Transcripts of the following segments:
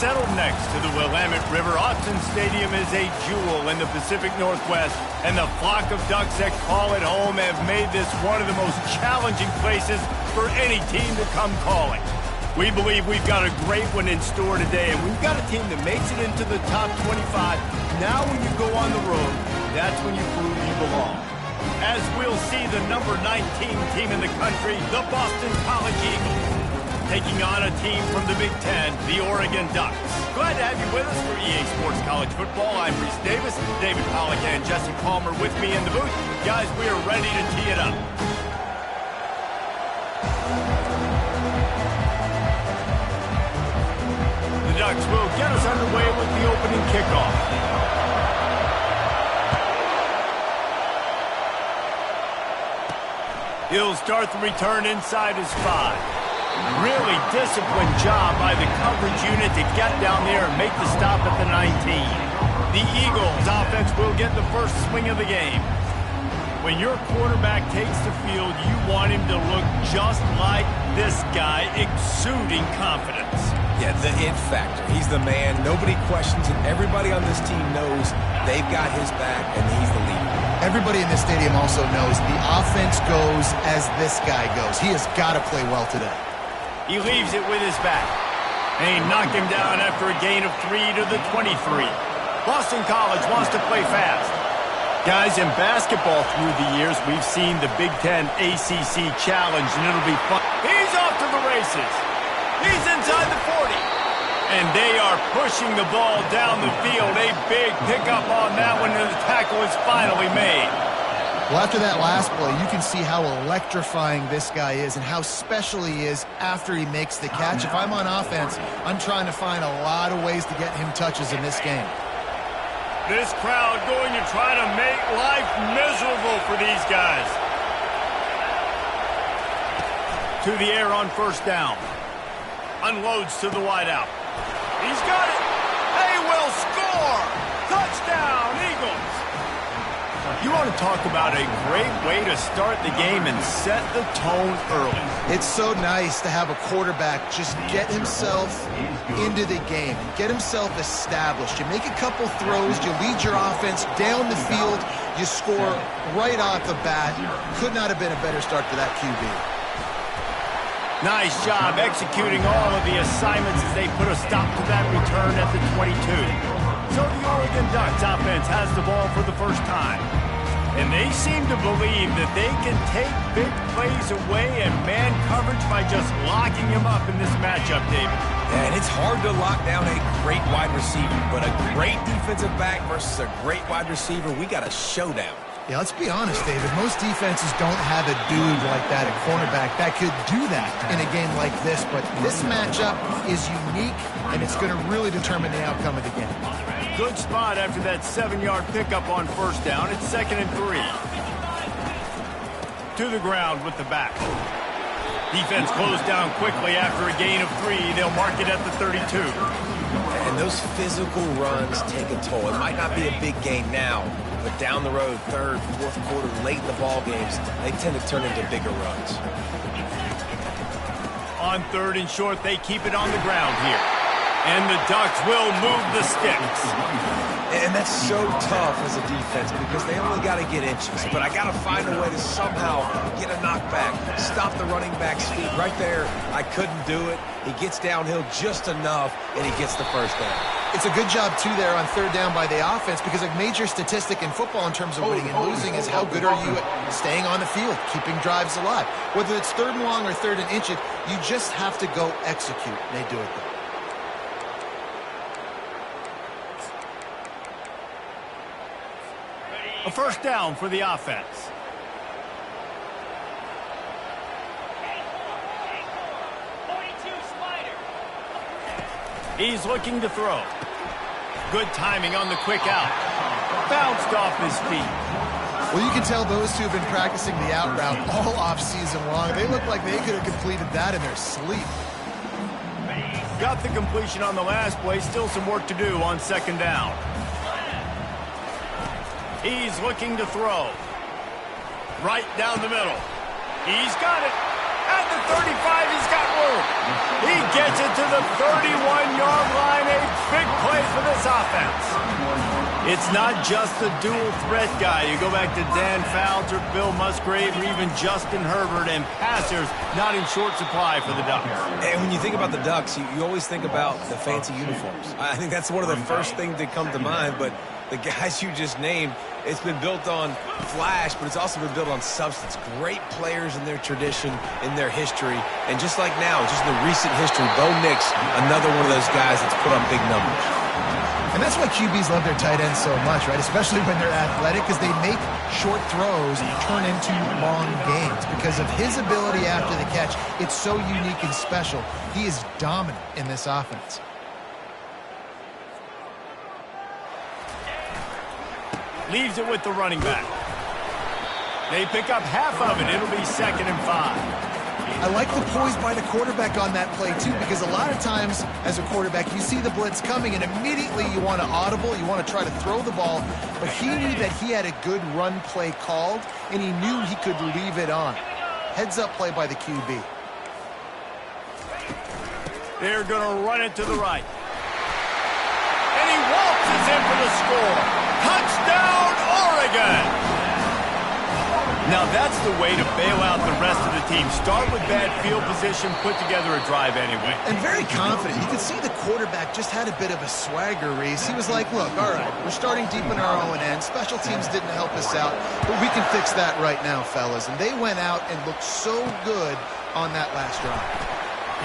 Settled next to the Willamette River, Autzen Stadium is a jewel in the Pacific Northwest, and the flock of Ducks that call it home have made this one of the most challenging places for any team to come calling. We believe we've got a great one in store today, and we've got a team that makes it into the top 25. Now when you go on the road, that's when you prove you belong. As we'll see the number 19 team in the country, the Boston College Eagles, taking on a team from the Big Ten, the Oregon Ducks. Glad to have you with us for EA Sports College Football. I'm Reese Davis, David Pollack and Jesse Palmer with me in the booth. Guys, we are ready to tee it up. The Ducks will get us underway with the opening kickoff. He'll start the return inside his 5. Really disciplined job by the coverage unit to get down there and make the stop at the 19. The Eagles offense will get the first swing of the game. When your quarterback takes the field, you want him to look just like this guy, exuding confidence. Yeah, the it factor. He's the man. Nobody questions it. Everybody on this team knows they've got his back, and he's the leader. Everybody in this stadium also knows the offense goes as this guy goes. He has got to play well today. He leaves it with his back. They knock him down after a gain of 3 to the 23. Boston College wants to play fast. Guys, in basketball through the years, we've seen the Big Ten ACC Challenge, and it'll be fun. He's off to the races. He's inside the 40. And they are pushing the ball down the field. A big pickup on that one, and the tackle is finally made. Well, after that last play, you can see how electrifying this guy is and how special he is after he makes the catch. If I'm on offense, I'm trying to find a lot of ways to get him touches in this game. This crowd going to try to make life miserable for these guys. To the air on first down. Unloads to the wideout. He's got it. They will score. Touchdown, Eagles. You want to talk about a great way to start the game and set the tone early. It's so nice to have a quarterback just get himself into the game, get himself established. You make a couple throws, you lead your offense down the field, you score right off the bat. Could not have been a better start for that QB. Nice job executing all of the assignments as they put a stop to that return at the 22. So the Oregon Ducks offense has the ball for the first time. And they seem to believe that they can take big plays away and man coverage by just locking him up in this matchup, David. Yeah, and it's hard to lock down a great wide receiver, but a great defensive back versus a great wide receiver, we got a showdown. Yeah, let's be honest, David. Most defenses don't have a dude like that, a cornerback, that could do that in a game like this. But this matchup is unique, and it's going to really determine the outcome of the game. Good spot after that 7-yard pickup on first down. It's 2nd and 3. To the ground with the back. Defense closed down quickly after a gain of 3. They'll mark it at the 32. And those physical runs take a toll. It might not be a big gain now, but down the road, 3rd, 4th quarter, late in the ball games, they tend to turn into bigger runs. On 3rd and short, they keep it on the ground here. And the Ducks will move the sticks. And that's so tough as a defense because they only got to get inches. But I got to find a way to somehow get a knockback, stop the running back's feet. Right there, I couldn't do it. He gets downhill just enough, and he gets the first down. It's a good job, too, there on 3rd down by the offense because a major statistic in football in terms of winning and losing is how good are you at staying on the field, keeping drives alive. Whether it's 3rd and long or 3rd and inches, you just have to go execute. They do it, though. A first down for the offense. He's looking to throw. Good timing on the quick out. Bounced off his feet. Well, you can tell those two have been practicing the out route all off-season long. They look like they could have completed that in their sleep. Got the completion on the last play. Still some work to do on 2nd down. He's looking to throw. Right down the middle. He's got it. At the 35, he's got room. He gets it to the 31-yard line. A play for this offense. It's not just the dual threat guy. You go back to Dan Fouts or Bill Musgrave or even Justin Herbert, and passers not in short supply for the Ducks. And when you think about the Ducks, you always think about the fancy uniforms. I think that's one of the first things that come to mind, but the guys you just named, it's been built on flash, but it's also been built on substance. Great players in their tradition, in their history, and just like now, just in the recent history, Bo Nix, another one of those guys that's put up big numbers. And that's why QBs love their tight ends so much, right? Especially when they're athletic, because they make short throws turn into long gains. Because of his ability after the catch, it's so unique and special. He is dominant in this offense. Leaves it with the running back. They pick up half of it. It'll be 2nd and 5. I like the poise by the quarterback on that play, too, because a lot of times as a quarterback, you see the blitz coming, and immediately you want to audible, you want to try to throw the ball, but he knew that he had a good run play called, and he knew he could leave it on. Heads-up play by the QB. They're going to run it to the right. And he waltzes in for the score. Touchdown, Oregon! Now that's the way to bail out the rest of the team. Start with bad field position, put together a drive anyway. And very confident. You could see the quarterback just had a bit of a swagger, Reese. He was like, look, all right, we're starting deep in our own end. Special teams didn't help us out, but we can fix that right now, fellas. And they went out and looked so good on that last drive.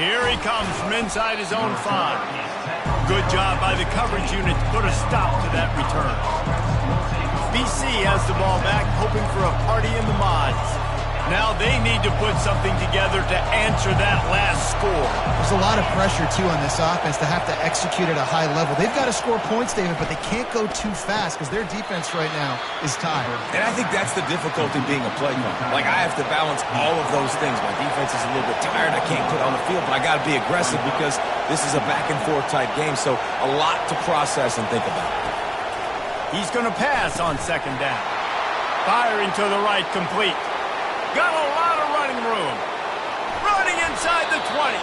Here he comes from inside his own 5. Good job by the coverage unit to put a stop to that return. BC has the ball back, hoping for a party in the mods. Now they need to put something together to answer that last score. There's a lot of pressure, too, on this offense to have to execute at a high level. They've got to score points, David, but they can't go too fast because their defense right now is tired. And I think that's the difficulty being a play caller. Like, I have to balance all of those things. My defense is a little bit tired. I can't put on the field, but I got to be aggressive because this is a back-and-forth type game, so a lot to process and think about. He's going to pass on 2nd down. Firing to the right, complete. Got a lot of running room. Running inside the 20.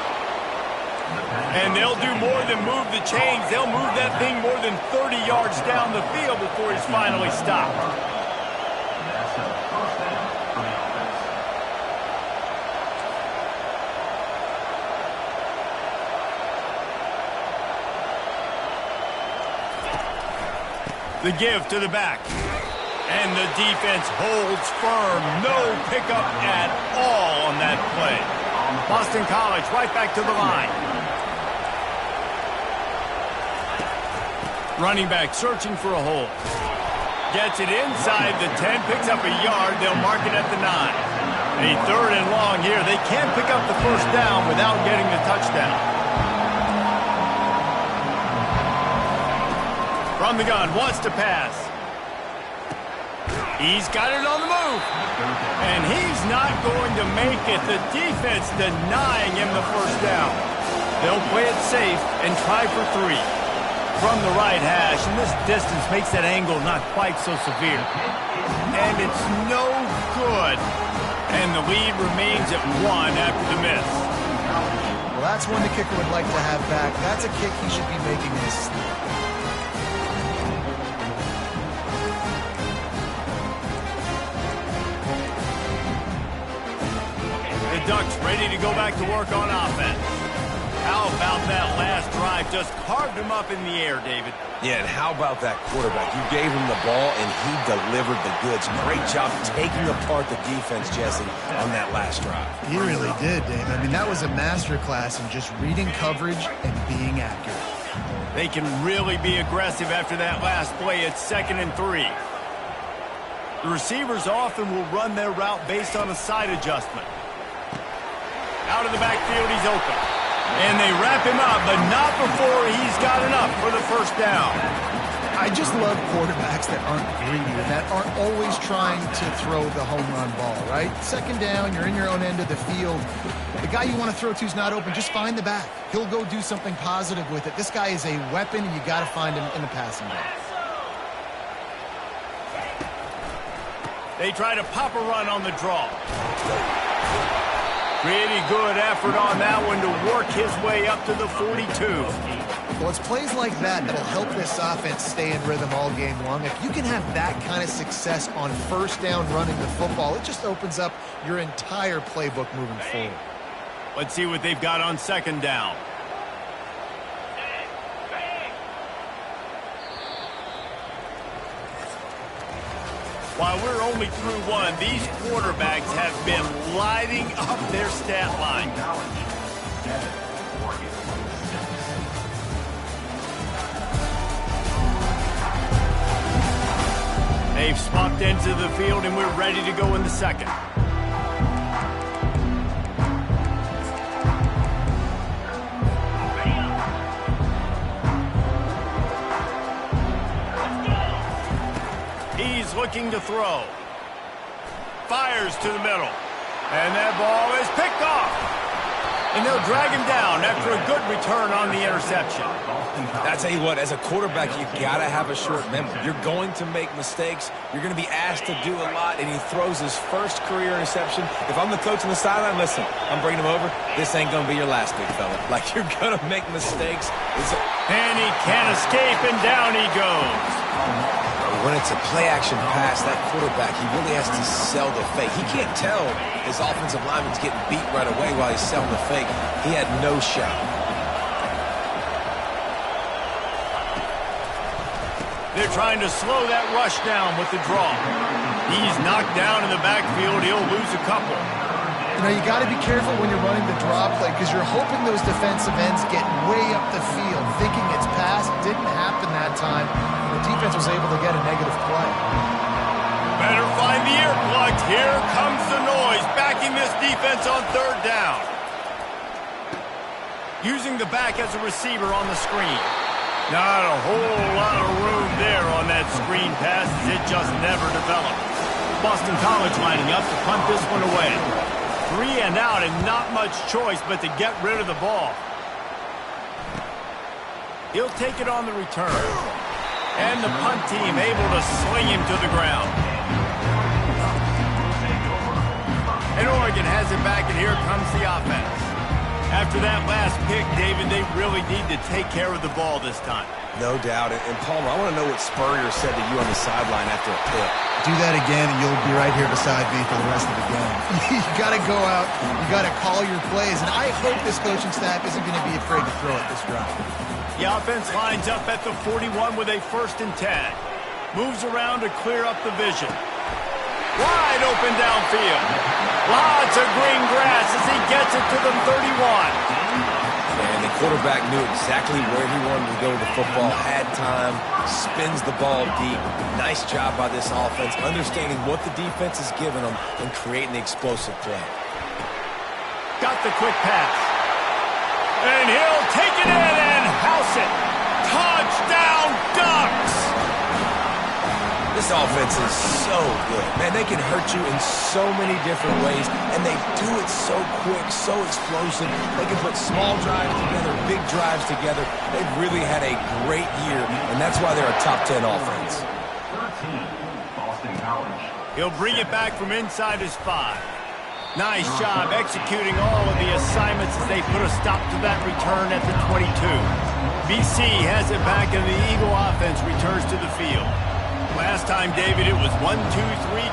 And they'll do more than move the chains. They'll move that thing more than 30 yards down the field before he's finally stopped. The give to the back. And the defense holds firm. No pickup at all on that play. Boston College right back to the line. Running back searching for a hole. Gets it inside the 10, picks up a yard. They'll mark it at the 9. A 3rd and long here. They can't pick up the 1st down without getting the touchdown. From the gun, wants to pass. He's got it on the move. And he's not going to make it. The defense denying him the 1st down. They'll play it safe and try for 3. From the right hash, and this distance makes that angle not quite so severe. And it's no good. And the lead remains at 1 after the miss. Well, that's one the kicker would like to have back. That's a kick he should be making in his sleep. Ducks ready to go back to work on offense. How about that last drive? Just carved him up in the air, David. Yeah, and how about that quarterback? You gave him the ball, and he delivered the goods. Great job taking apart the defense, Jesse, on that last drive. He really did, David. I mean, that was a masterclass in just reading coverage and being accurate. They can really be aggressive after that last play. It's 2nd and 3. The receivers often will run their route based on a side adjustment. Out of the backfield, he's open. And they wrap him up, but not before he's got enough for the 1st down. I just love quarterbacks that aren't greedy, that aren't always trying to throw the home run ball, right? 2nd down, you're in your own end of the field. The guy you want to throw to is not open. Just find the back. He'll go do something positive with it. This guy is a weapon, and you got to find him in the passing game. They try to pop a run on the draw. Pretty good effort on that one to work his way up to the 42. Well, it's plays like that that'll help this offense stay in rhythm all game long. If you can have that kind of success on first down running the football, it just opens up your entire playbook moving forward. Let's see what they've got on second down. While we're only through one, these quarterbacks have been lighting up their stat line. They've swapped into the field, and we're ready to go in the second. He's looking to throw. Fires to the middle. And that ball is picked off. And they'll drag him down after a good return on the interception. I tell you what, as a quarterback, you got to have a short memory. You're going to make mistakes. You're going to be asked to do a lot, and he throws his first career interception. If I'm the coach on the sideline, listen, I'm bringing him over. This ain't going to be your last, big fella. Like, you're going to make mistakes. And he can't escape, and down he goes. When it's a play-action pass, that quarterback, he really has to sell the fake. He can't tell his offensive lineman's getting beat right away while he's selling the fake. He had no shot. They're trying to slow that rush down with the draw. He's knocked down in the backfield. He'll lose a couple. You know, you got to be careful when you're running the draw play because you're hoping those defensive ends get way up the field, thinking it's passed. Didn't happen that time. The defense was able to get a negative play. Better find the earplugs. Here comes the noise, backing this defense on third down. Using the back as a receiver on the screen. Not a whole lot of room there on that screen pass as it just never developed. Boston College lining up to punt this one away. 3 and out and not much choice but to get rid of the ball. He'll take it on the return. And the punt team able to sling him to the ground. And Oregon has it back, and here comes the offense. After that last pick, David, they really need to take care of the ball this time. No doubt. And Palmer, I want to know what Spurrier said to you on the sideline after a pick. Do that again, and you'll be right here beside me for the rest of the game. You got to go out. You got to call your plays. And I hope this coaching staff isn't going to be afraid to throw it this drive. The offense lines up at the 41 with a 1st and 10. Moves around to clear up the vision. Wide open downfield. Lots of green grass as he gets it to the 31. And the quarterback knew exactly where he wanted to go with the football, had time, spins the ball deep. Nice job by this offense, understanding what the defense is giving them and creating the explosive play. Got the quick pass. And he'll take it in and house it. Touchdown, Ducks! This offense is so good. Man, they can hurt you in so many different ways, and they do it so quick, so explosive. They can put small drives together, big drives together. They've really had a great year, and that's why they're a top 10 offense. He'll bring it back from inside his 5. Nice job executing all of the assignments as they put a stop to that return at the 22. BC has it back, and the Eagle offense returns to the field. Last time, David, it was 1-2-3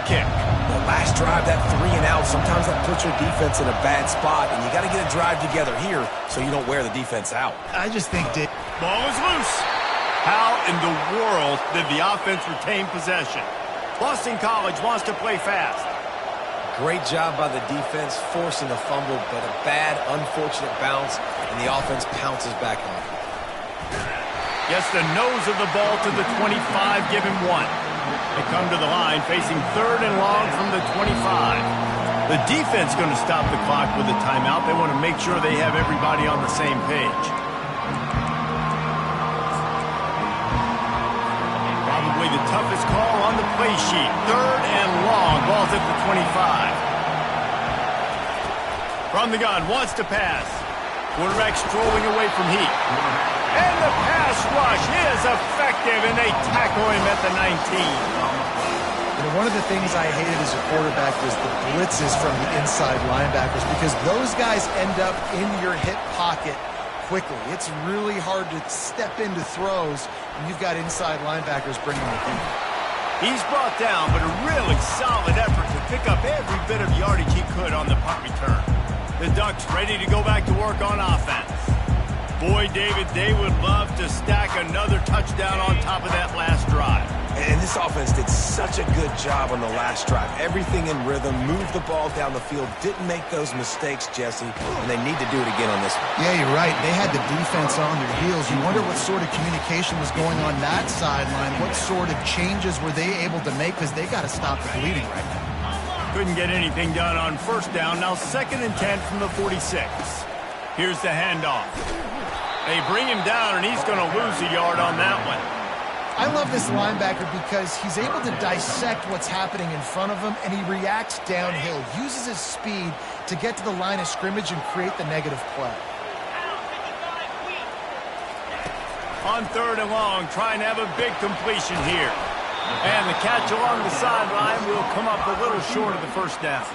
kick. The last drive, that 3 and out, sometimes that puts your defense in a bad spot, and you got to get a drive together here so you don't wear the defense out. I just think ball is loose. How in the world did the offense retain possession? Boston College wants to play fast. Great job by the defense, forcing the fumble, but a bad, unfortunate bounce, and the offense pounces back on it. Gets the nose of the ball to the 25, give him 1. They come to the line facing 3rd and long from the 25. The defense going to stop the clock with a timeout. They want to make sure they have everybody on the same page. Probably the toughest call on the play sheet. 3rd and long, ball's at the 25. From the gun, wants to pass. Quarterback strolling away from heat. And the pass rush is effective, and they tackle him at the 19. You know, one of the things I hated as a quarterback was the blitzes from the inside linebackers because those guys end up in your hip pocket quickly. It's really hard to step into throws when you've got inside linebackers bringing the heat. He's brought down, but a really solid effort to pick up every bit of yardage he could on the punt return. The Ducks ready to go back to work on offense. Boy, David, they would love to stack another touchdown on top of that last drive. And this offense did such a good job on the last drive. Everything in rhythm, moved the ball down the field, didn't make those mistakes, Jesse, and they need to do it again on this one. Yeah, you're right. They had the defense on their heels. You wonder what sort of communication was going on that sideline. What sort of changes were they able to make, because they got to stop the bleeding right now. Couldn't get anything done on first down. Now 2nd and 10 from the 46. Here's the handoff. They bring him down, and he's going to lose a yard on that one. I love this linebacker because he's able to dissect what's happening in front of him, and he reacts downhill, uses his speed to get to the line of scrimmage and create the negative play. On 3rd and long, trying to have a big completion here. And the catch along the sideline will come up a little short of the first down.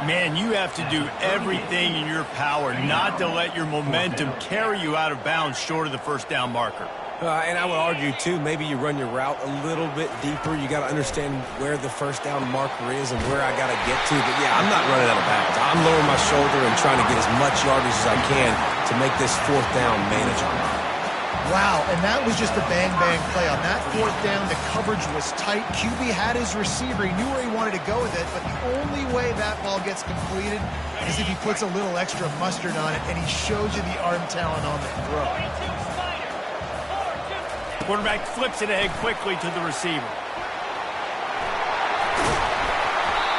Man, you have to do everything in your power not to let your momentum carry you out of bounds short of the first down marker. And I would argue, too, maybe you run your route a little bit deeper. You got to understand where the first down marker is and where I got to get to. But, yeah, I'm not running out of bounds. I'm lowering my shoulder and trying to get as much yardage as I can to make this 4th down manageable. Wow, and that was just a bang-bang play. On that 4th down, the coverage was tight. QB had his receiver. He knew where he wanted to go with it, but the only way that ball gets completed is if he puts a little extra mustard on it, and he shows you the arm talent on the throw. Quarterback flips it ahead quickly to the receiver.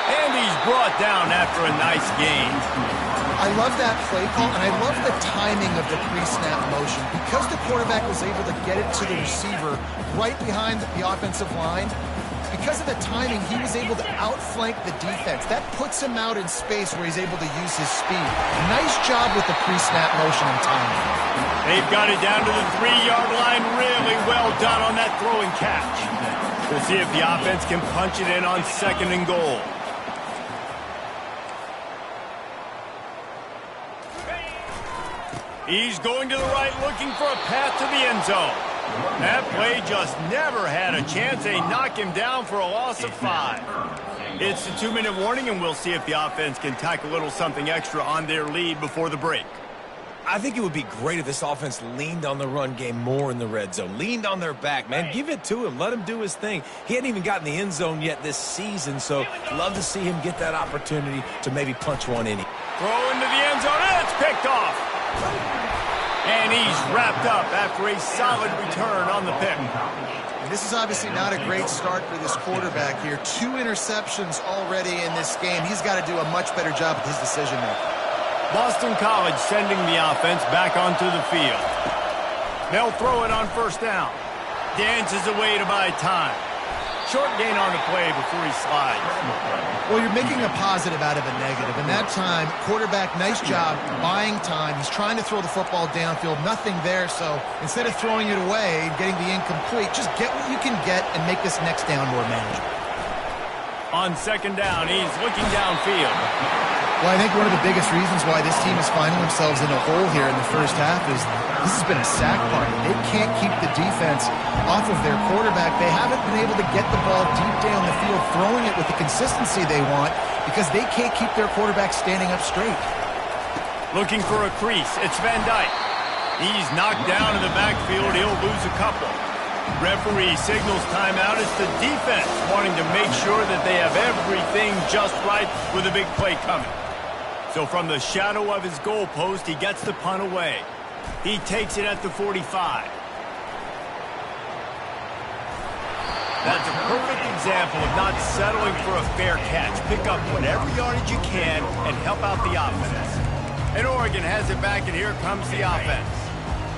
And he's brought down after a nice gain. I love that play call, and I love the timing of the pre-snap motion. Because the quarterback was able to get it to the receiver right behind the offensive line, because of the timing, he was able to outflank the defense. That puts him out in space where he's able to use his speed. Nice job with the pre-snap motion and timing. They've got it down to the 3-yard line. Really well done on that throw and catch. We'll see if the offense can punch it in on 2nd and goal. He's going to the right, looking for a path to the end zone. That play just never had a chance. They knock him down for a loss of 5. It's the 2-minute warning, and we'll see if the offense can tack a little something extra on their lead before the break. I think it would be great if this offense leaned on the run game more in the red zone. Leaned on their back, man. Give it to him. Let him do his thing. He hadn't even gotten the end zone yet this season, so love to see him get that opportunity to maybe punch one in. Throw into the end zone, and it's picked off. And he's wrapped up after a solid return on the pick. And this is obviously not a great start for this quarterback here. 2 interceptions already in this game. He's got to do a much better job with his decision-making. Boston College sending the offense back onto the field. They'll throw it on 1st down. Dances away to buy time. Short gain on the play before he slides. Well, you're making a positive out of a negative. And that time, quarterback, nice job buying time. He's trying to throw the football downfield. Nothing there, so instead of throwing it away and getting the incomplete, just get what you can get and make this next down more manageable. On 2nd down, he's looking downfield. Well, I think one of the biggest reasons why this team is finding themselves in a hole here in the first half is this has been a sack party. They can't keep the defense off of their quarterback. They haven't been able to get the ball deep down the field, throwing it with the consistency they want because they can't keep their quarterback standing up straight. Looking for a crease. It's Van Dyke. He's knocked down in the backfield. He'll lose a couple. Referee signals timeout. It's the defense wanting to make sure that they have everything just right with a big play coming. So from the shadow of his goalpost, he gets the punt away. He takes it at the 45. That's a perfect example of not settling for a fair catch. Pick up whatever yardage you can and help out the offense. And Oregon has it back, and here comes the offense.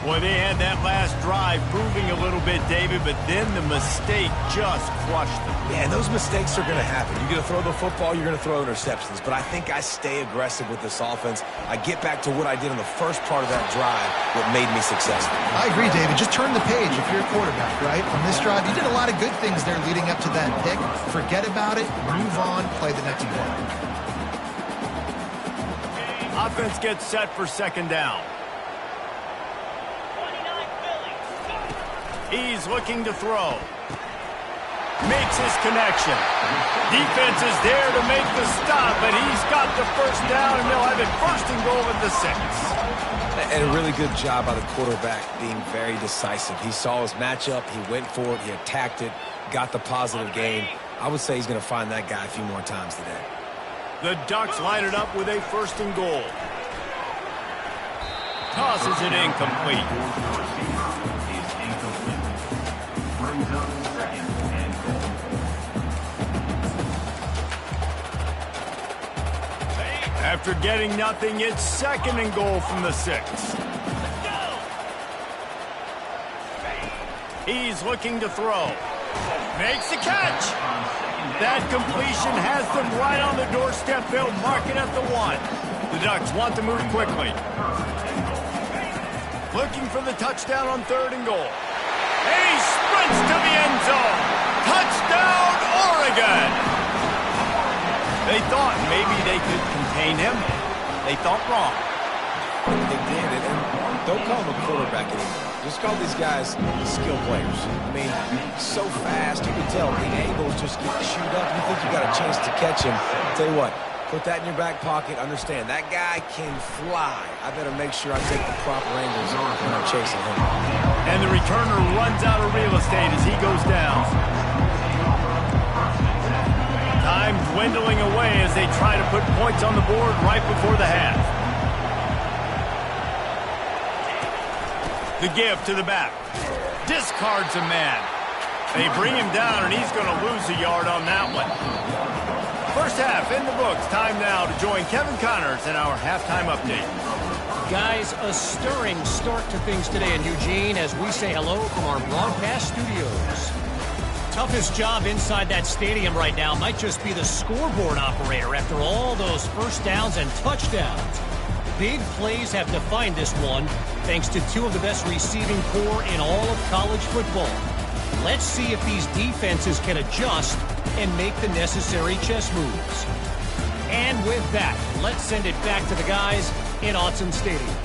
Boy, they had that last drive proving a little bit, David, but then the mistake just crushed them. Yeah, and those mistakes are going to happen. You're going to throw the football, you're going to throw interceptions. But I think I stay aggressive with this offense. I get back to what I did in the first part of that drive, what made me successful. I agree, David. Just turn the page if you're a quarterback, right? On this drive, you did a lot of good things there leading up to that pick. Forget about it, move on, play the next play. Offense gets set for 2nd down. He's looking to throw. Makes his connection. Defense is there to make the stop, but he's got the first down, and they'll have it first and goal at the 6. And a really good job by the quarterback being very decisive. He saw his matchup, he went for it, he attacked it, got the positive gain. I would say he's going to find that guy a few more times today. The Ducks line it up with a first and goal. Tosses it incomplete. After getting nothing, it's second and goal from the 6. He's looking to throw. Makes the catch. That completion has them right on the doorstep. They'll mark it at the 1. The Ducks want to move quickly. Looking for the touchdown on third and goal. And he sprints to the end zone. Touchdown, Oregon! They thought maybe they could contain him. They thought wrong. They did it, and don't call him a quarterback anymore. Just call these guys skill players. I mean, so fast, you can tell the angles just get chewed up. You think you got a chance to catch him. I'll tell you what, put that in your back pocket. Understand, that guy can fly. I better make sure I take the proper angles when I'm chasing him. And the returner runs out of real estate as he goes down. Time dwindling away as they try to put points on the board right before the half. The give to the back. Discards a man. They bring him down, and he's going to lose a yard on that one. First half in the books. Time now to join Kevin Connors in our halftime update. Guys, a stirring start to things today in Eugene as we say hello from our broadcast studios. Toughest job inside that stadium right now might just be the scoreboard operator after all those first downs and touchdowns. Big plays have defined this one, thanks to two of the best receiving corps in all of college football. Let's see if these defenses can adjust and make the necessary chess moves. And with that, let's send it back to the guys in Autzen Stadium.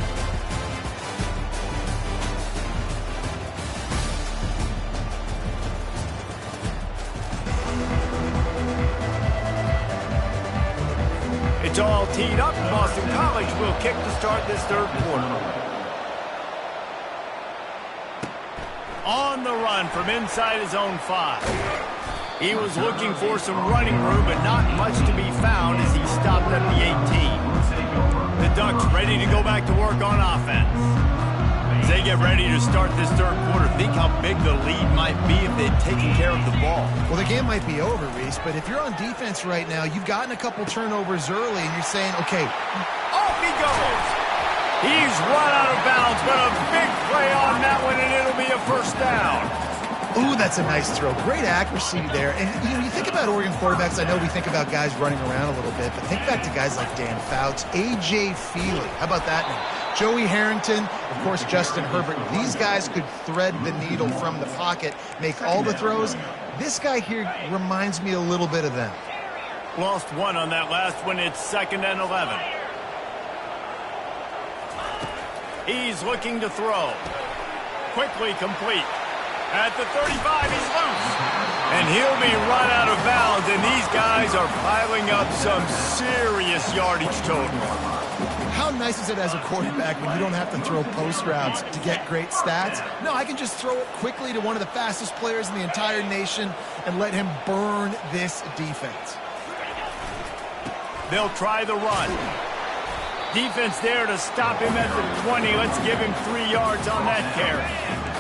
It's all teed up. Boston College will kick to start this third quarter. On the run from inside his own 5. He was looking for some running room, but not much to be found as he stopped at the 18. The Ducks ready to go back to work on offense. As they get ready to start this third quarter, think how big the lead might be if they'd taken care of the ball. Well, the game might be over, Reese, but if you're on defense right now, you've gotten a couple turnovers early, and you're saying, okay. Off he goes. He's run out of bounds, but a big play on that one, and it'll be a first down. Ooh, that's a nice throw. Great accuracy there. And, you think about Oregon quarterbacks, I know we think about guys running around a little bit, but think back to guys like Dan Fouts, A.J. Feely. How about that name? Joey Harrington, of course, Justin Herbert. These guys could thread the needle from the pocket, make all the throws. This guy here reminds me a little bit of them. Lost one on that last one. It's 2nd and 11. He's looking to throw. Quickly complete. At the 35, he's loose. And he'll be run out of bounds, and these guys are piling up some serious yardage total. How nice is it as a quarterback when you don't have to throw post routes to get great stats? No, I can just throw it quickly to one of the fastest players in the entire nation and let him burn this defense. They'll try the run. Defense there to stop him at the 20. Let's give him 3 yards on that carry.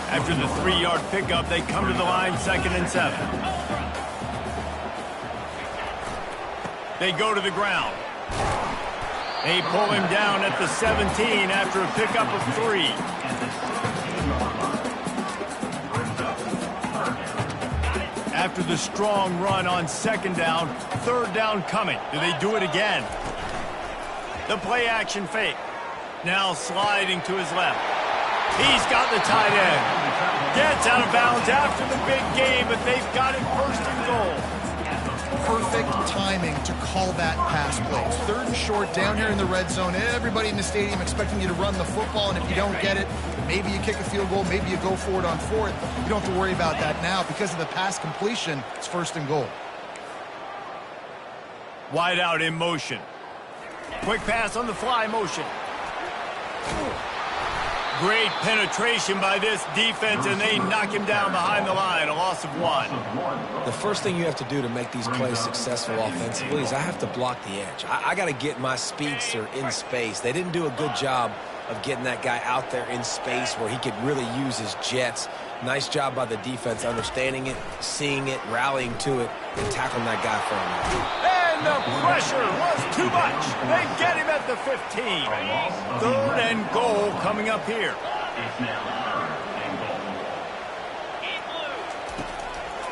After the 3-yard pickup, they come to the line, 2nd and 7. They go to the ground. They pull him down at the 17 after a pickup of 3. After the strong run on 2nd down, 3rd down coming. Do they do it again? The play action fake. Now sliding to his left. He's got the tight end. Gets out of bounds after the big game, but they've got it 1st and goal. perfect timing to call that pass play. It's 3rd and short down here in the red zone. Everybody in the stadium expecting you to run the football, and if you don't get it, maybe you kick a field goal, maybe you go for it on 4th. You don't have to worry about that now. Because of the pass completion, it's 1st and goal. Wide out in motion. Quick pass on the fly motion. Great penetration by this defense, and they knock him down behind the line. A loss of 1. The first thing you have to do to make these plays successful offensively is I have to block the edge. I got to get my speedster in space. They didn't do a good job of getting that guy out there in space where he could really use his jets. Nice job by the defense understanding it, seeing it, rallying to it, and tackling that guy for him. And the pressure was too much. They get him at the 15. 3rd and goal coming up here.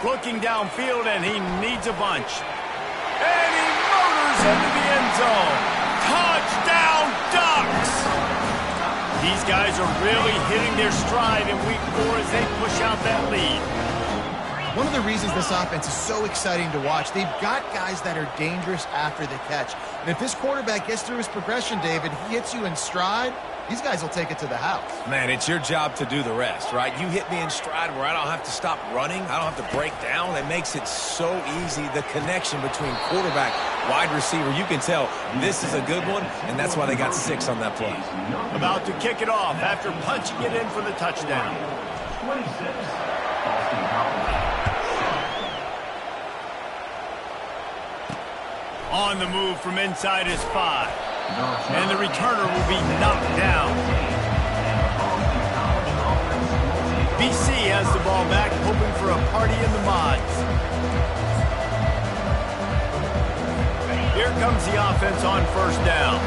Looking downfield, and he needs a bunch. And he motors into the end zone. Touchdown, Ducks! These guys are really hitting their stride in week 4 as they push out that lead. One of the reasons this offense is so exciting to watch, they've got guys that are dangerous after the catch. And if this quarterback gets through his progression, David, he hits you in stride, these guys will take it to the house. Man, it's your job to do the rest, right? You hit me in stride where I don't have to stop running. I don't have to break down. It makes it so easy. The connection between quarterback, wide receiver, you can tell this is a good one, and that's why they got 6 on that play. About to kick it off after punching it in for the touchdown. 26, Boston College. On the move from inside his 5. And the returner will be knocked down. BC has the ball back, hoping for a party in the mods. Here comes the offense on 1st down.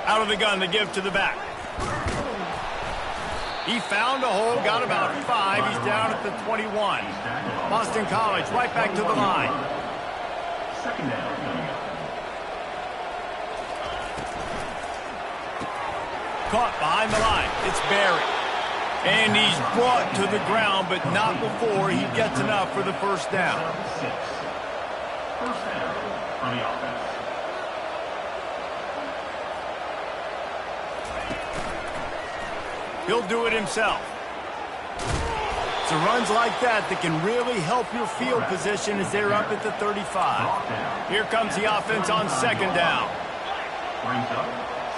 Out of the gun to give to the back. He found a hole, got about 5. He's down at the 21. Boston College right back to the line. 2nd down. Caught behind the line. It's Barry. And he's brought to the ground, but not before he gets enough for the 1st down. 6. 1st down on the offense. He'll do it himself. It's runs like that that can really help your field position as they're up at the 35. Here comes the offense on 2nd down. Brings up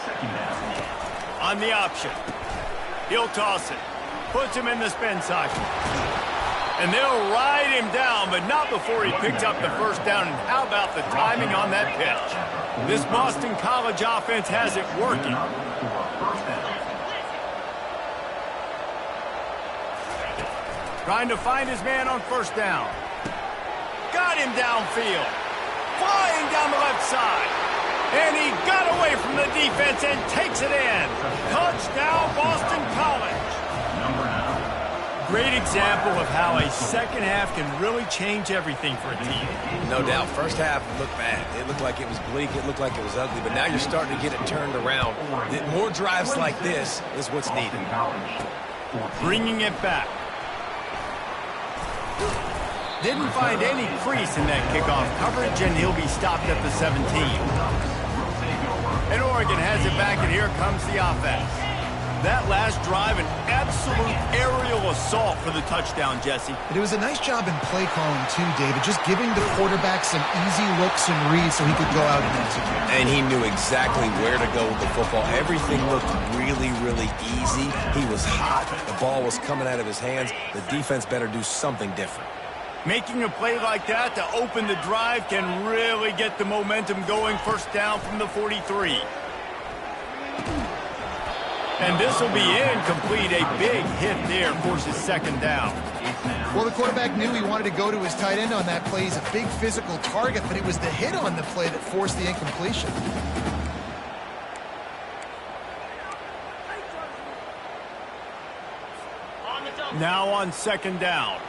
2nd down. On the option. He'll toss it. Puts him in the spin cycle. And they'll ride him down, but not before he picks up the 1st down. And how about the timing on that pitch? This Boston College offense has it working. Trying to find his man on 1st down. Got him downfield. Flying down the left side. And he got away from the defense and takes it in. Touchdown, Boston College. Great example of how a 2nd half can really change everything for a team. No doubt. 1st half looked bad. It looked like it was bleak. It looked like it was ugly. But now you're starting to get it turned around. More drives like this is what's needed. Bringing it back. Didn't find any crease in that kickoff coverage, and he'll be stopped at the 17. And Oregon has it back, and here comes the offense. That last drive, an absolute aerial assault for the touchdown, Jesse. But it was a nice job in play calling, too, David, just giving the quarterback some easy looks and reads so he could go out and execute. And he knew exactly where to go with the football. Everything looked really, really easy. He was hot. The ball was coming out of his hands. The defense better do something different. Making a play like that to open the drive can really get the momentum going. 1st down from the 43. And this will be incomplete. A big hit there forces 2nd down. Well, the quarterback knew he wanted to go to his tight end on that play. He's a big physical target, but it was the hit on the play that forced the incompletion. Now on 2nd down.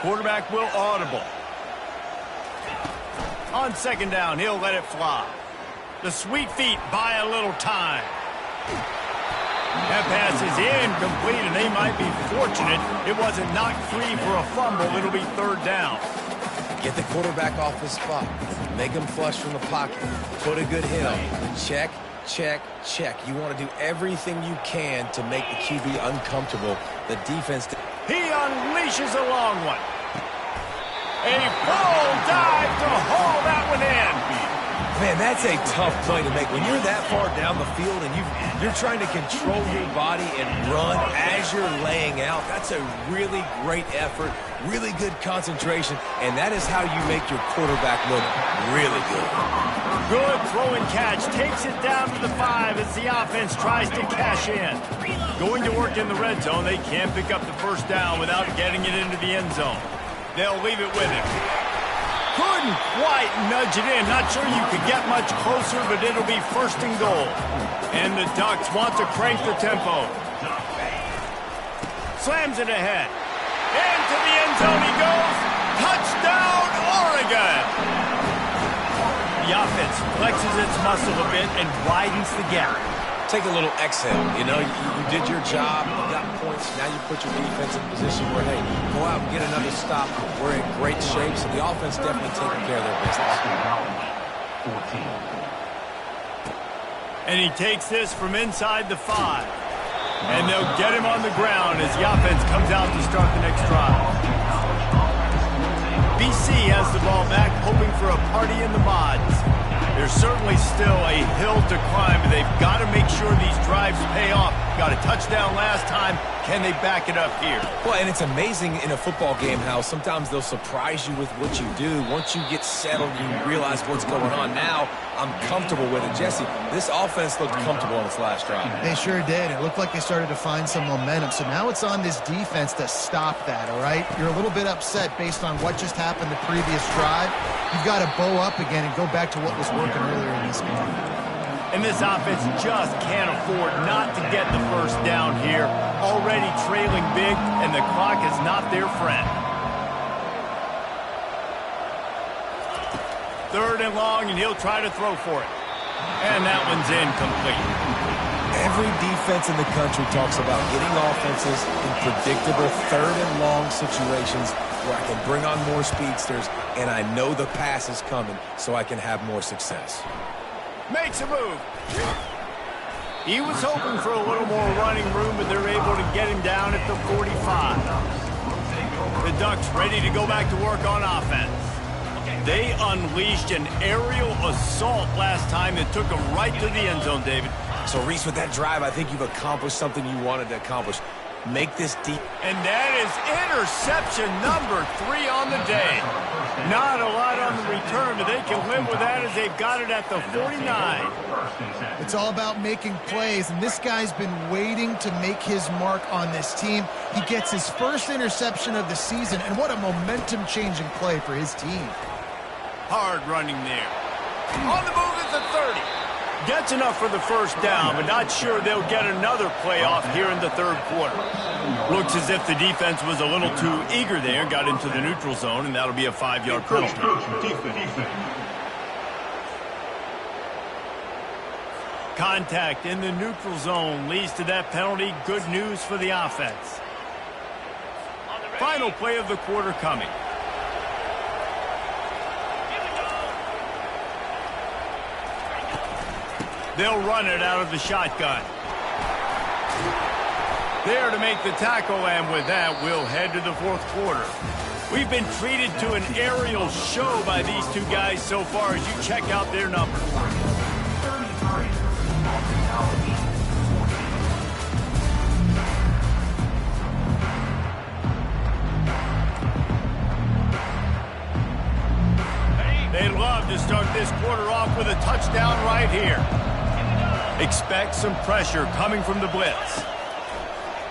Quarterback will audible. On 2nd down, he'll let it fly. The sweet feet buy a little time. That pass is incomplete, and they might be fortunate it wasn't knocked free for a fumble. It'll be third down. Get the quarterback off his spot. Make him flush from the pocket. Put a good hit on him. Check, check, check. You want to do everything you can to make the QB uncomfortable. The defense... He unleashes a long one. A full dive to haul that one in. Man, that's a tough play to make. When you're that far down the field and you're trying to control your body and run as you're laying out, that's a really great effort, really good concentration, and that is how you make your quarterback look really good. Good throw and catch. Takes it down to the 5 as the offense tries to cash in. Going to work in the red zone. They can't pick up the first down without getting it into the end zone. They'll leave it with him. Couldn't quite nudge it in. Not sure you could get much closer, but it'll be first and goal. And the Ducks want to crank the tempo. Slams it ahead. Into the end zone he goes. Touchdown, Oregon! The offense flexes its muscle a bit and widens the gap. Take a little exhale. You know, you did your job. You got points. Now you put your defense in a position where, hey, go out and get another stop. We're in great shape, so the offense definitely taking care of their business. 14. And he takes this from inside the 5. And they'll get him on the ground as the offense comes out to start the next drive. BC has the ball back, hoping for a party in the mods. There's certainly still a hill to climb, but they've got to make sure these drives pay off. Got a touchdown last time. Can they back it up here? Well, and it's amazing in a football game how sometimes they'll surprise you with what you do. Once you get settled, you realize what's going on. Now, I'm comfortable with it. Jesse, this offense looked comfortable on its last drive. They sure did. It looked like they started to find some momentum. So now it's on this defense to stop that, all right? You're a little bit upset based on what just happened the previous drive. You've got to bow up again and go back to what was working earlier in this game. And this offense just can't afford not to get the first down here. Already trailing big, and the clock is not their friend. Third and long, and he'll try to throw for it. And that one's incomplete. Every defense in the country talks about getting offenses in predictable third and long situations where I can bring on more speedsters, and I know the pass is coming, so I can have more success. Makes a move. He was hoping for a little more running room, but they're able to get him down at the 45. The Ducks ready to go back to work on offense. They unleashed an aerial assault last time that took them right to the end zone, David. So, Reese, with that drive, I think you've accomplished something you wanted to accomplish. Make this deep. And that is interception number 3 on the day. Not a lot on the return, but they can live with that as they've got it at the 49. It's all about making plays, and this guy's been waiting to make his mark on this team. He gets his first interception of the season, and what a momentum-changing play for his team. Hard running there. On the move at the 30. Gets enough for the first down, but not sure they'll get another play off here in the third quarter. Looks as if the defense was a little too eager there, got into the neutral zone, and that'll be a 5-yard penalty. Contact in the neutral zone leads to that penalty. Good news for the offense. Final play of the quarter coming. They'll run it out of the shotgun. There to make the tackle, and with that, we'll head to the fourth quarter. We've been treated to an aerial show by these two guys so far as you check out their numbers. They'd love to start this quarter off with a touchdown right here. Expect some pressure coming from the blitz.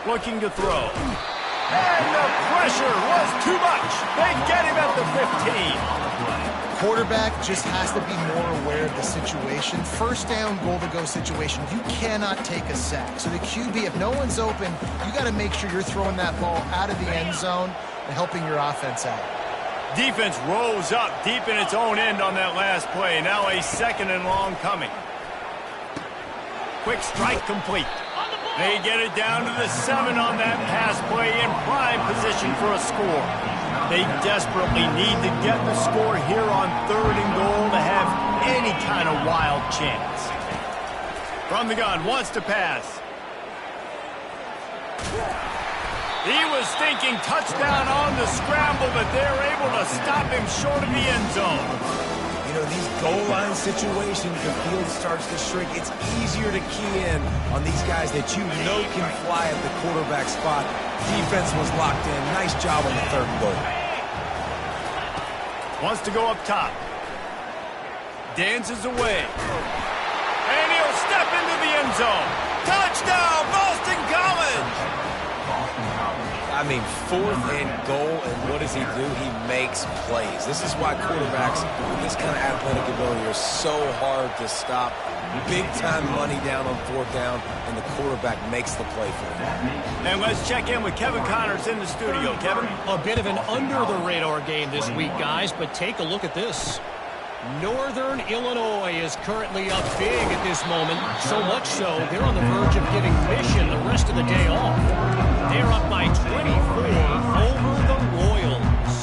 Looking to throw. And the pressure was too much. They get him at the 15. Quarterback just has to be more aware of the situation. First down, goal-to-go situation. You cannot take a sack. So the QB, if no one's open, you got to make sure you're throwing that ball out of the end zone and helping your offense out. Defense rose up deep in its own end on that last play. Now a second and long coming. Quick strike complete. They get it down to the 7 on that pass play in prime position for a score. They desperately need to get the score here on 3rd and goal to have any kind of wild chance. From the gun, wants to pass. He was thinking touchdown on the scramble, but they're able to stop him short of the end zone. You know, these goal line situations, the field starts to shrink. It's easier to key in on these guys that you know can fly at the quarterback spot. Defense was locked in. Nice job on the 3rd and goal. Wants to go up top. Dances away. And he'll step into the end zone. Touchdown, Boston College! I mean, 4th and goal, and what does he do? He makes plays. This is why quarterbacks with this kind of athletic ability are so hard to stop. Big-time money down on 4th down, and the quarterback makes the play for him. And let's check in with Kevin Connors in the studio. Kevin? A bit of an under-the-radar game this week, guys, but take a look at this. Northern Illinois is currently up big at this moment, so much so they're on the verge of giving Mission the rest of the day off. They're up by 24 over the Royals.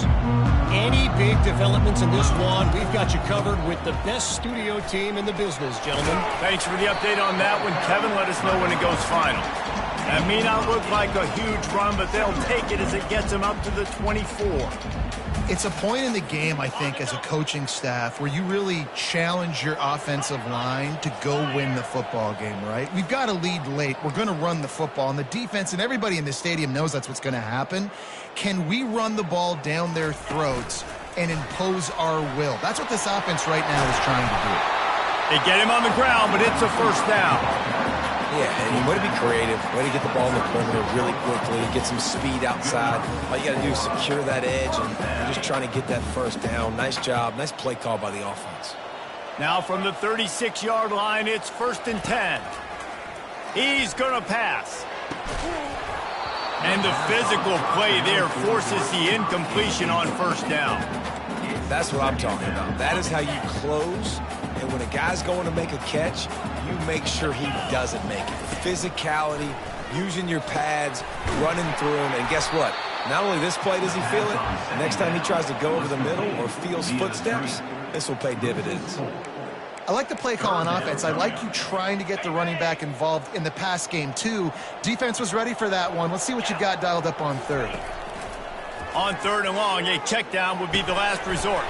Any big developments in this one, we've got you covered with the best studio team in the business, gentlemen. Thanks for the update on that one, Kevin. Let us know when it goes final. That may not look like a huge run, but they'll take it as it gets them up to the 24. It's a point in the game, I think, as a coaching staff where you really challenge your offensive line to go win the football game, right? We've got to lead late. We're going to run the football. And the defense and everybody in the stadium knows that's what's going to happen. Can we run the ball down their throats and impose our will? That's what this offense right now is trying to do. They get him on the ground, but it's a 1st down. Yeah, and way to be creative, way to get the ball in the perimeter really quickly, get some speed outside. All you got to do is secure that edge, and you're just trying to get that 1st down. Nice job. Nice play call by the offense. Now from the 36-yard line, it's 1st and 10. He's going to pass. And the physical play there forces the incompletion on 1st down. That's what I'm talking about. That is how you close. And when a guy's going to make a catch, you make sure he doesn't make it. Physicality, using your pads, running through him. And guess what? Not only this play does he feel it, next time he tries to go over the middle or feels footsteps, this will pay dividends. I like the play call on offense. I like you trying to get the running back involved in the pass game, too. Defense was ready for that one. Let's see what you got dialed up on 3rd. On 3rd and long, a check down would be the last resort.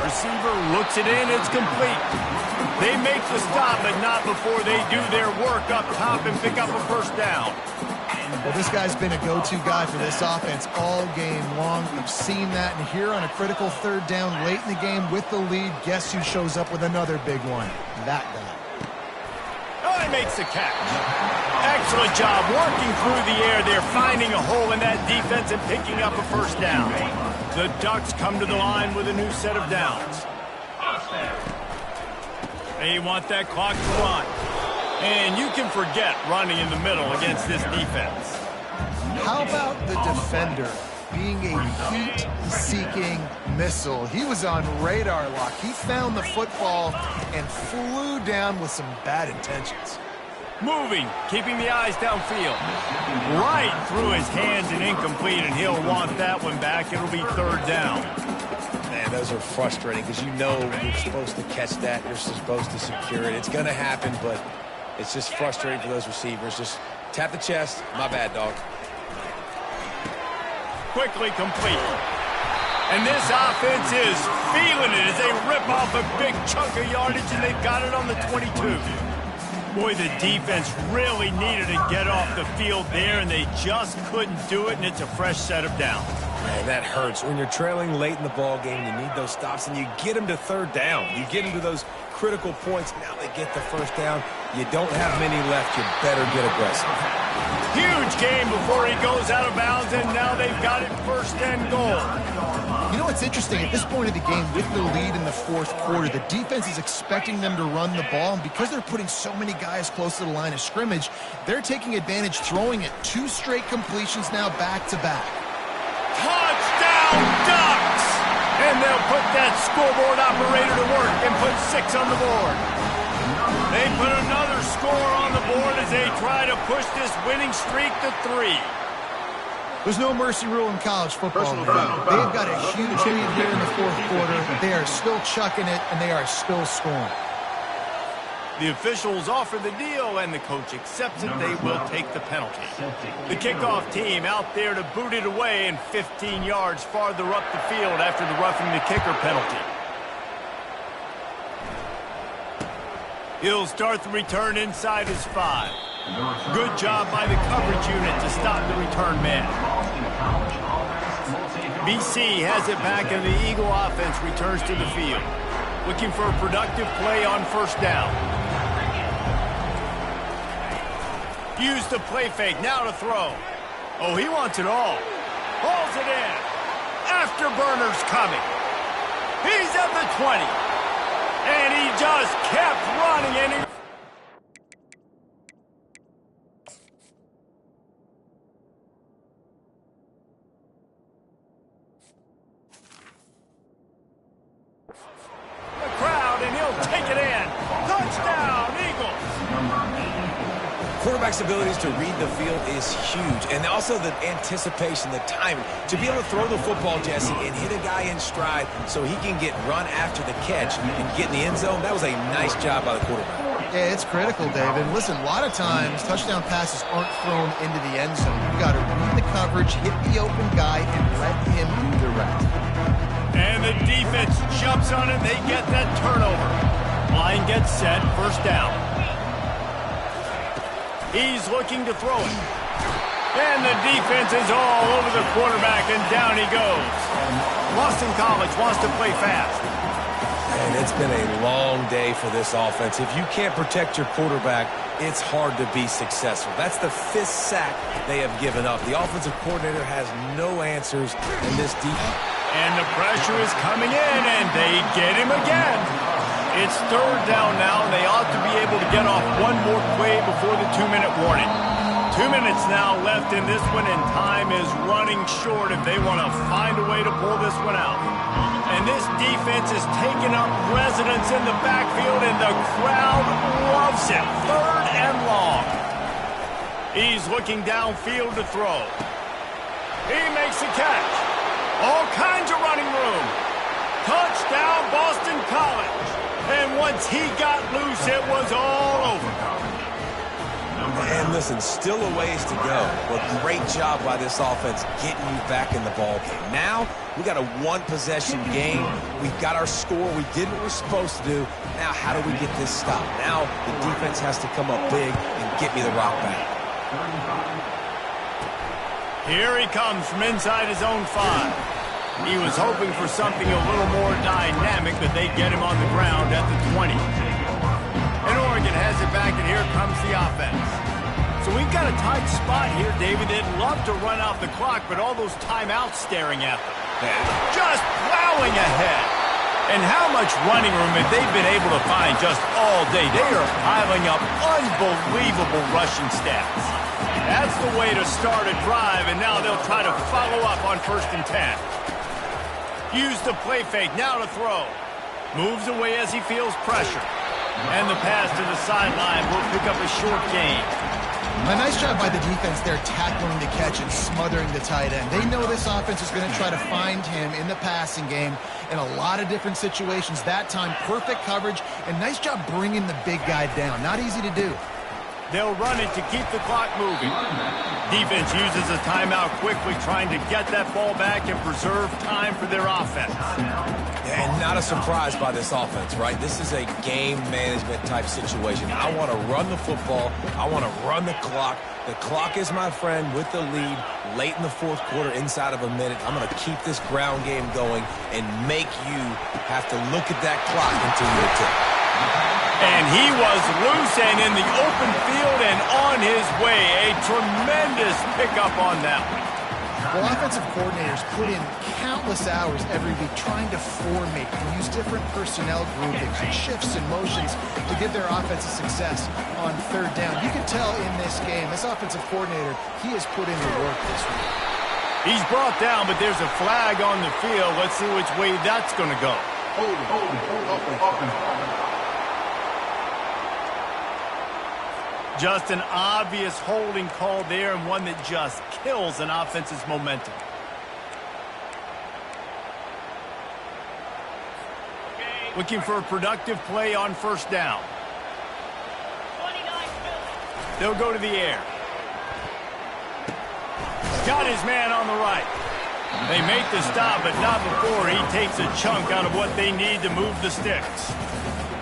Receiver looks it in, it's complete. They make the stop, but not before they do their work up top and pick up a 1st down. Well, this guy's been a go-to guy for this offense all game long. We've seen that, and here on a critical 3rd down late in the game with the lead, guess who shows up with another big one? That guy. Oh, he makes the catch. Excellent job working through the air there, finding a hole in that defense and picking up a 1st down. The Ducks come to the line with a new set of downs. They want that clock to run. And you can forget running in the middle against this defense. How about the defender being a heat-seeking missile? He was on radar lock. He found the football and flew down with some bad intentions. Moving, keeping the eyes downfield. Right through his hands and incomplete, and he'll want that one back. It'll be 3rd down. Man, those are frustrating because you know you're supposed to catch that. You're supposed to secure it. It's going to happen, but it's just frustrating for those receivers. Just tap the chest. My bad, dog. Quickly complete. And this offense is feeling it as they rip off a big chunk of yardage, and they've got it on the 22. Boy, the defense really needed to get off the field there, and they just couldn't do it, and it's a fresh set of downs. Man, that hurts. When you're trailing late in the ball game, you need those stops, and you get them to 3rd down. You get them to those critical points. Now they get the 1st down. You don't have many left. You better get aggressive. Huge game before he goes out of bounds, and now they've got it 1st and goal. You know what's interesting? At this point of the game, with the lead in the 4th quarter, the defense is expecting them to run the ball, and because they're putting so many guys close to the line of scrimmage, they're taking advantage, throwing it 2 straight completions now back-to-back. Touchdown, Ducks! And they'll put that scoreboard operator to work and put 6 on the board. They put another score on the board as they try to push this winning streak to 3. There's no mercy rule in college football. They've got a huge lead here in the fourth quarter. They are still chucking it, and they are still scoring. The officials offer the deal, and the coach accepts it. They will take the penalty. The kickoff team out there to boot it away and 15 yards farther up the field after the roughing the kicker penalty. He'll start the return inside his 5. Good job by the coverage unit to stop the return man. BC has it back, and the Eagle offense returns to the field, looking for a productive play on first down. Use the play fake, now to throw. Oh, he wants it all. Hauls it in. Afterburner's coming. He's at the 20. And he just kept running, and he... the crowd, and he'll take it in. Touchdown, Eagles! Quarterback's abilities to read the field is huge, and also the anticipation, the timing. To be able to throw the football, Jesse, and hit a guy in stride so he can get run after the catch and get in the end zone, that was a nice job by the quarterback. Yeah, it's critical, David. Listen, a lot of times, touchdown passes aren't thrown into the end zone. You've got to read the coverage, hit the open guy, and let him do the rest. And the defense jumps on it. They get that turnover. Line gets set. First down. He's looking to throw it. And the defense is all over the quarterback, and down he goes. Boston College wants to play fast. And it's been a long day for this offense. If you can't protect your quarterback, it's hard to be successful. That's the 5th sack they have given up. The offensive coordinator has no answers in this defense. And the pressure is coming in, and they get him again. It's third down now, and they ought to be able to get off one more play before the 2-minute warning. 2 minutes now left in this one, and time is running short if they want to find a way to pull this one out. And this defense is taking up residence in the backfield, and the crowd loves it. Third and long. He's looking downfield to throw. He makes the catch. All kinds of running room. Touchdown, Boston College. And once he got loose, it was all over. And listen, still a ways to go, but great job by this offense getting you back in the ball game. Now, we got a one-possession game. We've got our score. We did what we're supposed to do. Now, how do we get this stopped? Now, the defense has to come up big and get me the rock back. Here he comes from inside his own 5. He was hoping for something a little more dynamic, but they get him on the ground at the 20. And Oregon has it back, and here comes the offense. So we've got a tight spot here, David. They'd love to run out the clock, but all those timeouts staring at them. Just plowing ahead. And how much running room have they been able to find just all day? They are piling up unbelievable rushing stats. That's the way to start a drive, and now they'll try to follow up on 1st and 10. Use the play fake, now to throw. Moves away as he feels pressure. And the pass to the sideline will pick up a short gain. A nice job by the defense there tackling the catch and smothering the tight end. They know this offense is going to try to find him in the passing game in a lot of different situations. That time, perfect coverage, and nice job bringing the big guy down. Not easy to do. They'll run it to keep the clock moving. Defense uses a timeout quickly, trying to get that ball back and preserve time for their offense. And not a surprise by this offense, right? This is a game management type situation. I want to run the football. I want to run the clock. The clock is my friend with the lead late in the fourth quarter, inside of a minute. I'm going to keep this ground game going and make you have to look at that clock until you tick. And he was loose and in the open field and on his way. A tremendous pickup on that one. Well, offensive coordinators put in countless hours every week trying to formate and use different personnel groupings and shifts and motions to give their offense a success on third down. You can tell in this game, this offensive coordinator, he has put in the work this week. He's brought down, but there's a flag on the field. Let's see which way that's going to go. Just an obvious holding call there, and one that just kills an offense's momentum. Looking for a productive play on first down. They'll go to the air. Got his man on the right. They make the stop, but not before he takes a chunk out of what they need to move the sticks.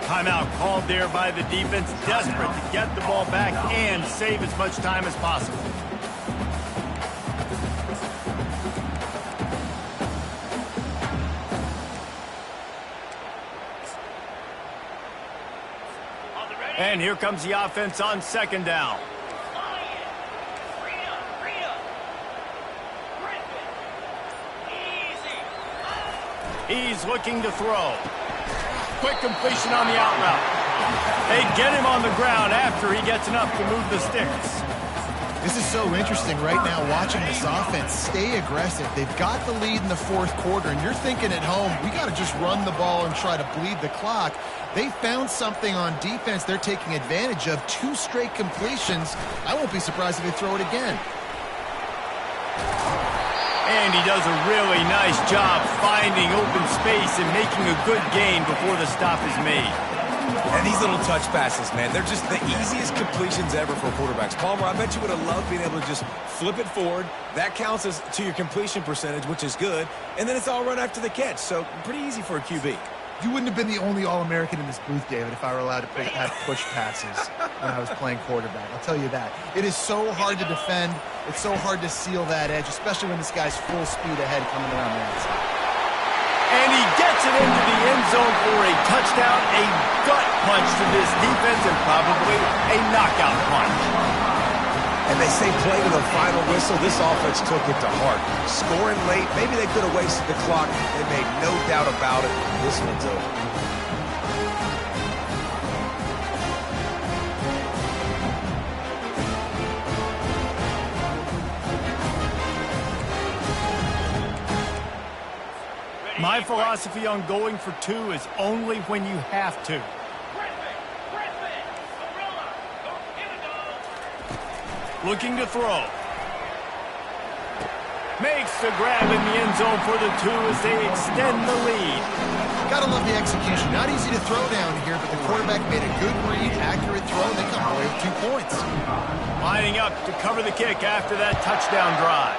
Timeout called there by the defense, desperate to get the ball back and save as much time as possible. And here comes the offense on second down. He's looking to throw. Quick completion on the out route. They get him on the ground after he gets enough to move the sticks. This is so interesting right now watching this offense stay aggressive. They've got the lead in the fourth quarter, and you're thinking at home, we got to just run the ball and try to bleed the clock. They found something on defense they're taking advantage of. 2 straight completions. I won't be surprised if they throw it again. And he does a really nice job finding open space and making a good gain before the stop is made. And these little touch passes, man, they're just the easiest completions ever for quarterbacks. Palmer, I bet you would have loved being able to just flip it forward. That counts as to your completion percentage, which is good. And then it's all run after the catch, so pretty easy for a QB. You wouldn't have been the only All-American in this booth, David, if I were allowed to have push passes when I was playing quarterback. I'll tell you that. It is so hard to defend. It's so hard to seal that edge, especially when this guy's full speed ahead coming around the outside. And he gets it into the end zone for a touchdown, a gut punch to this defense, and probably a knockout punch. And they say play to the final whistle. This offense took it to heart. Scoring late, maybe they could have wasted the clock. They made no doubt about it. This one's over. My philosophy on going for 2 is only when you have to. Looking to throw. Makes the grab in the end zone for the 2 as they extend the lead. Gotta love the execution. Not easy to throw down here, but the quarterback made a good read, accurate throw, and they come away with 2 points. Lining up to cover the kick after that touchdown drive.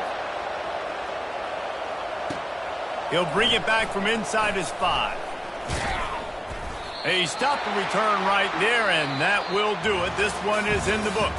He'll bring it back from inside his 5. He stopped the return right there, and that will do it. This one is in the book.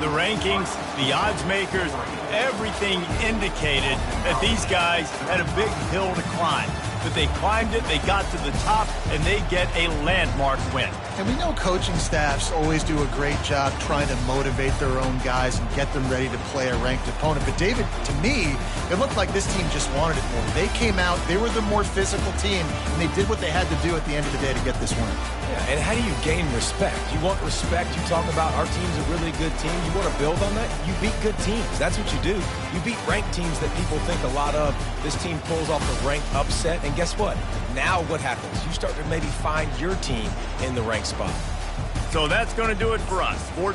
The rankings, the odds makers, everything indicated that these guys had a big hill to climb. But they climbed it, they got to the top, and they get a landmark win. And we know coaching staffs always do a great job trying to motivate their own guys and get them ready to play a ranked opponent. But David, to me, it looked like this team just wanted it more. They came out, they were the more physical team, and they did what they had to do at the end of the day to get this win. Yeah, and how do you gain respect? You want respect, you talk about our team's a really good team. You want to build on that? You beat good teams. That's what you do. You beat ranked teams that people think a lot of. This team pulls off a ranked upset, and guess what? Now what happens? You start to maybe find your team in the ranked spot. So that's going to do it for us. For